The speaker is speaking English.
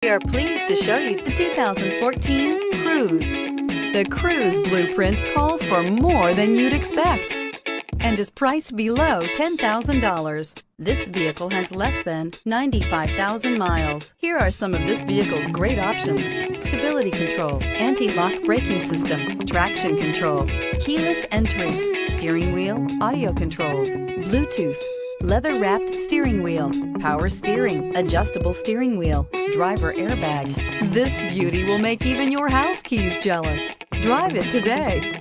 We are pleased to show you the 2014 Cruze. The Cruze blueprint calls for more than you'd expect and is priced below $10,000. This vehicle has less than 95,000 miles. Here are some of this vehicle's great options: stability control, anti-lock braking system, traction control, keyless entry, steering wheel audio controls, Bluetooth, leather-wrapped steering wheel, power steering, adjustable steering wheel, driver airbag. This beauty will make even your house keys jealous. Drive it today.